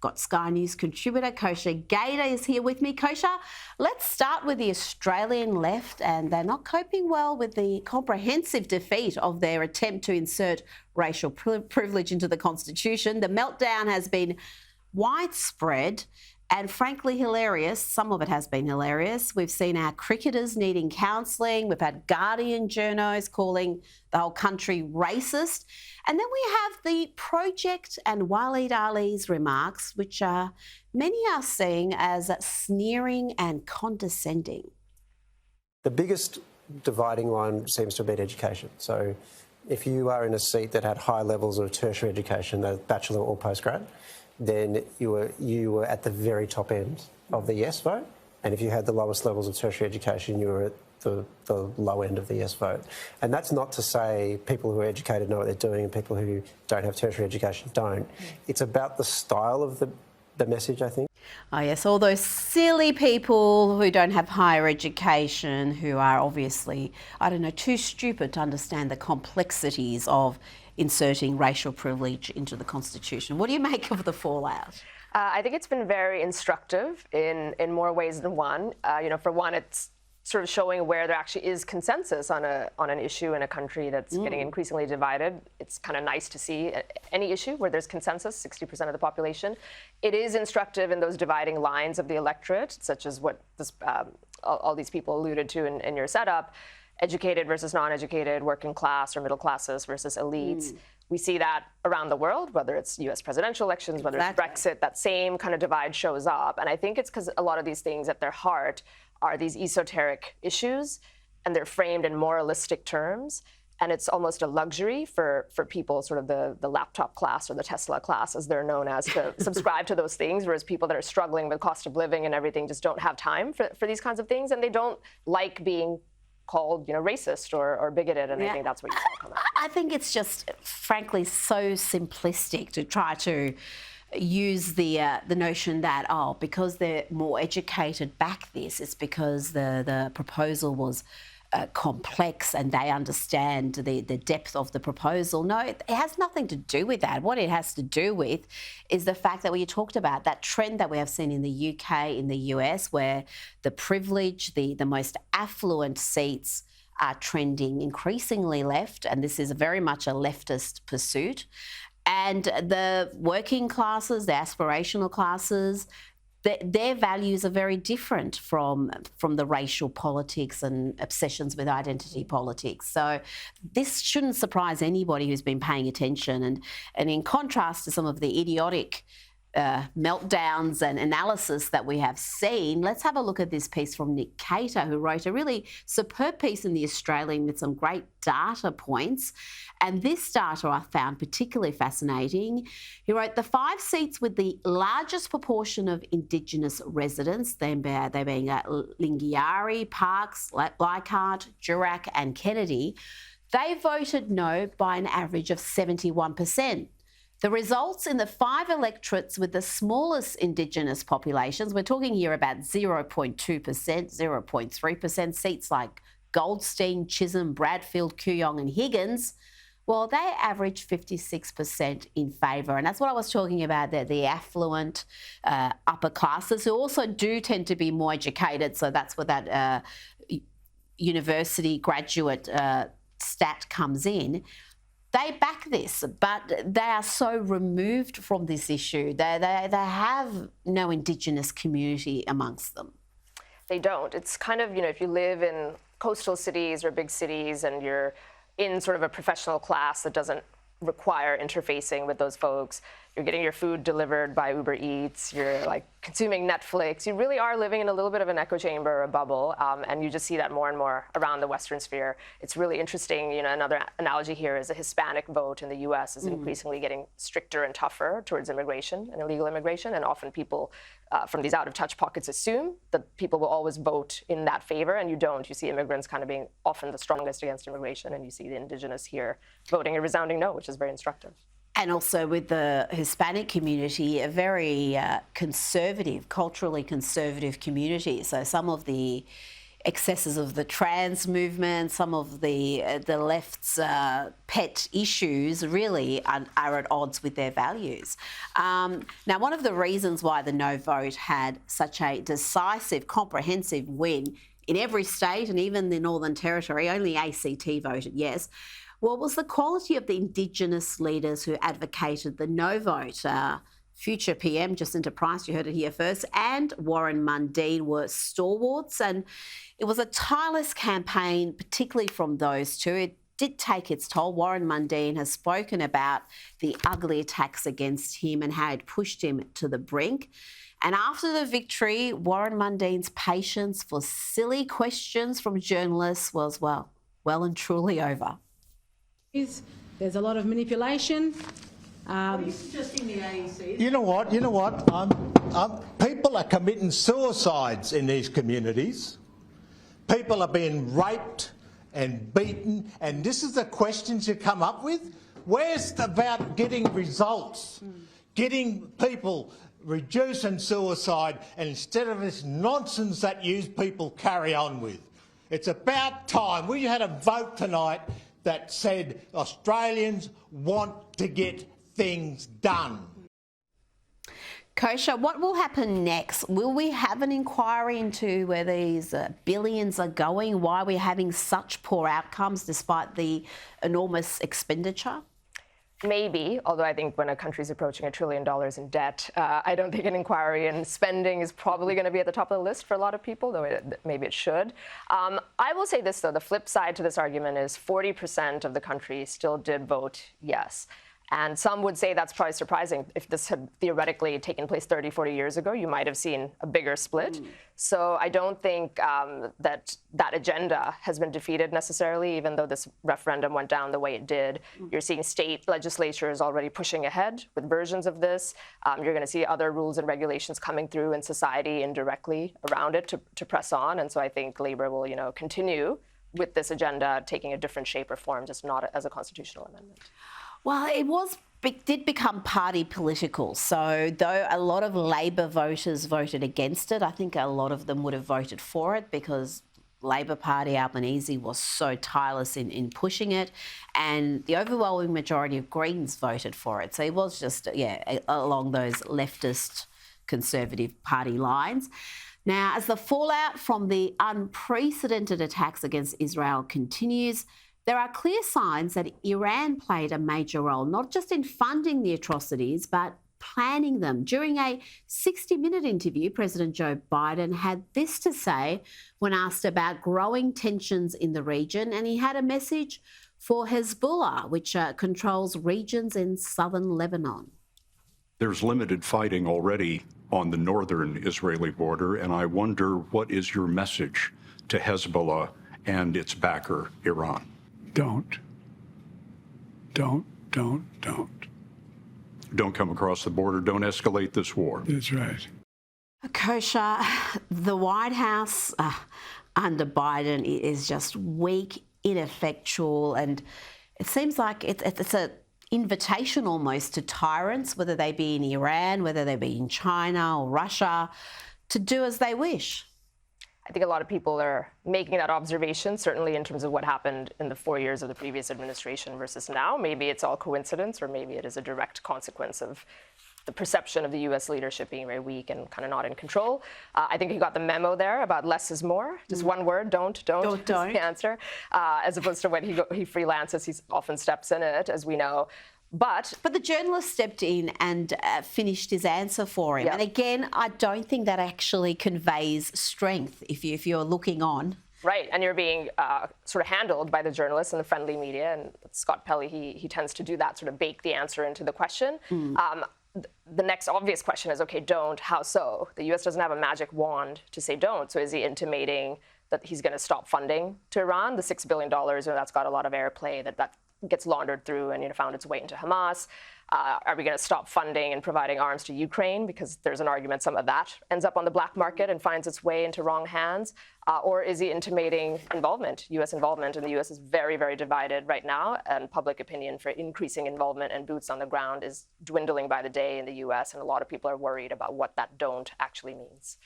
got Sky News contributor Kosha Gada is here with me. Kosha, let's start with the Australian left, and they're not coping well with the comprehensive defeat of their attempt to insert racial privilege into the Constitution. The meltdown has been widespread and frankly hilarious. Some of it has been hilarious. We've seen our cricketers needing counselling. We've had Guardian journos calling the whole country racist. And then we have the Project and Waleed Aly's remarks, which many are seeing as sneering and condescending. The biggest dividing line seems to have been education. So if you are in a seat that had high levels of tertiary education, a bachelor or postgrad, then you were at the very top end of the yes vote. And if you had the lowest levels of tertiary education, you were at the low end of the yes vote. And that's not to say people who are educated know what they're doing and people who don't have tertiary education don't. It's about the style of the message, I think. Oh yes, all those silly people who don't have higher education, who are obviously, I don't know, too stupid to understand the complexities of inserting racial privilege into the Constitution. What do you make of the fallout? I think it's been very instructive in more ways than one. For one, it's sort of showing where there actually is consensus on an issue in a country that's getting increasingly divided. It's kind of nice to see any issue where there's consensus, 60% of the population. It is instructive in those dividing lines of the electorate, such as what all these people alluded to in your setup. Educated versus non-educated, working class or middle classes versus elites. We see that around the world, whether it's US presidential elections, whether it's Brexit, that same kind of divide shows up. And I think it's because a lot of these things at their heart are these esoteric issues, and they're framed in moralistic terms. And it's almost a luxury for people, sort of the laptop class or the Tesla class, as they're known as, to subscribe to those things, whereas people that are struggling with cost of living and everything just don't have time for these kinds of things, and they don't like being called, racist or bigoted, and I think that's what you saw come out. I think it's just, frankly, so simplistic to try to use the notion that, because they're more educated back this, it's because the proposal was complex and they understand the depth of the proposal. No, it has nothing to do with that. What it has to do with is the fact that we talked about that trend that we have seen in the UK, in the US, where the privilege, the most affluent seats are trending increasingly left, and this is very much a leftist pursuit. And the working classes, the aspirational classes, their values are very different from the racial politics and obsessions with identity politics. So this shouldn't surprise anybody who's been paying attention. And in contrast to some of the idiotic meltdowns and analysis that we have seen, let's have a look at this piece from Nick Cater, who wrote a really superb piece in The Australian with some great data points. And this data I found particularly fascinating. He wrote the 5 seats with the largest proportion of Indigenous residents, they being Lingiari, Parkes, Leichhardt, Durack and Kennedy, they voted no by an average of 71%. The results in the 5 electorates with the smallest Indigenous populations, we're talking here about 0.2%, 0.3% seats like Goldstein, Chisholm, Bradfield, Kooyong and Higgins, well, they average 56% in favour. And that's what I was talking about there, the affluent upper classes who also do tend to be more educated. So that's where that university graduate stat comes in. They back this, but they are so removed from this issue. They have no Indigenous community amongst them. They don't. It's kind of, if you live in coastal cities or big cities and you're in sort of a professional class that doesn't require interfacing with those folks, you're getting your food delivered by Uber Eats, you're like consuming Netflix, you really are living in a little bit of an echo chamber or a bubble, and you just see that more and more around the Western sphere. It's really interesting. Another analogy here is the Hispanic vote in the US is increasingly getting stricter and tougher towards immigration and illegal immigration, and often people from these out-of-touch pockets assume that people will always vote in that favor, and you don't. You see immigrants kind of being often the strongest against immigration, and you see the Indigenous here voting a resounding no, which is very instructive. And also with the Hispanic community, a very conservative, culturally conservative community. So some of the excesses of the trans movement, some of the left's pet issues really are at odds with their values. Now, one of the reasons why the no vote had such a decisive, comprehensive win in every state and even the Northern Territory, only ACT voted yes, well, was the quality of the Indigenous leaders who advocated the no vote. Future PM Jacinta Price, you heard it here first, and Warren Mundine were stalwarts, and it was a tireless campaign, particularly from those two. It did take its toll. Warren Mundine has spoken about the ugly attacks against him and how it pushed him to the brink. And after the victory, Warren Mundine's patience for silly questions from journalists was, well and truly over. There's a lot of manipulation. What are you suggesting the AEC? You know what? People are committing suicides in these communities. People are being raped and beaten, and this is the questions you come up with? Where's about getting results? Getting people reducing suicide, and instead of this nonsense that you people carry on with. It's about time. We had a vote tonight that said Australians want to get things done. Kosha, what will happen next? Will we have an inquiry into where these billions are going, why we're having such poor outcomes despite the enormous expenditure? Maybe, although I think when a country's approaching $1 trillion in debt, I don't think an inquiry in spending is probably going to be at the top of the list for a lot of people, though maybe it should. I will say this, though. The flip side to this argument is 40% of the country still did vote yes. And some would say that's probably surprising. If this had theoretically taken place 30, 40 years ago, you might have seen a bigger split. So I don't think that agenda has been defeated necessarily, even though this referendum went down the way it did. You're seeing state legislatures already pushing ahead with versions of this. You're going to see other rules and regulations coming through in society indirectly around it to press on. And so I think Labor will, continue with this agenda taking a different shape or form, just not as a constitutional amendment. Well, it did become party political. So though a lot of Labor voters voted against it, I think a lot of them would have voted for it because Labor Party Albanese was so tireless in pushing it, and the overwhelming majority of Greens voted for it. So it was just, along those leftist Conservative Party lines. Now, as the fallout from the unprecedented attacks against Israel continues, there are clear signs that Iran played a major role, not just in funding the atrocities, but planning them. During a 60-minute interview, President Joe Biden had this to say when asked about growing tensions in the region, and he had a message for Hezbollah, which controls regions in southern Lebanon. There's limited fighting already on the northern Israeli border, and I wonder, what is your message to Hezbollah and its backer, Iran? Don't come across the border. Don't escalate this war. That's right. Kosha, the White House under Biden is just weak, ineffectual, and it seems like it's an invitation almost to tyrants, whether they be in Iran, whether they be in China or Russia, to do as they wish. I think a lot of people are making that observation, certainly in terms of what happened in the 4 years of the previous administration versus now. Maybe it's all coincidence, or maybe it is a direct consequence of the perception of the U.S. leadership being very weak and kind of not in control. I think he got the memo there about less is more. Just one word, don't is the answer. As opposed to when he freelances, he often steps in it, as we know. But the journalist stepped in and finished his answer for him. Yep. And again, I don't think that actually conveys strength if you're looking on. Right, and you're being sort of handled by the journalists and the friendly media. And Scott Pelley, he tends to do that, sort of bake the answer into the question. The next obvious question is, okay, don't, how so? The U.S. doesn't have a magic wand to say don't. So is he intimating that he's going to stop funding to Iran? The $6 billion, that's got a lot of airplay, that gets laundered through and found its way into Hamas. Are we going to stop funding and providing arms to Ukraine? Because there's an argument some of that ends up on the black market and finds its way into wrong hands. Or is he intimating involvement, U.S. involvement? And the U.S. is very, very divided right now. And public opinion for increasing involvement and boots on the ground is dwindling by the day in the U.S. And a lot of people are worried about what that don't actually means.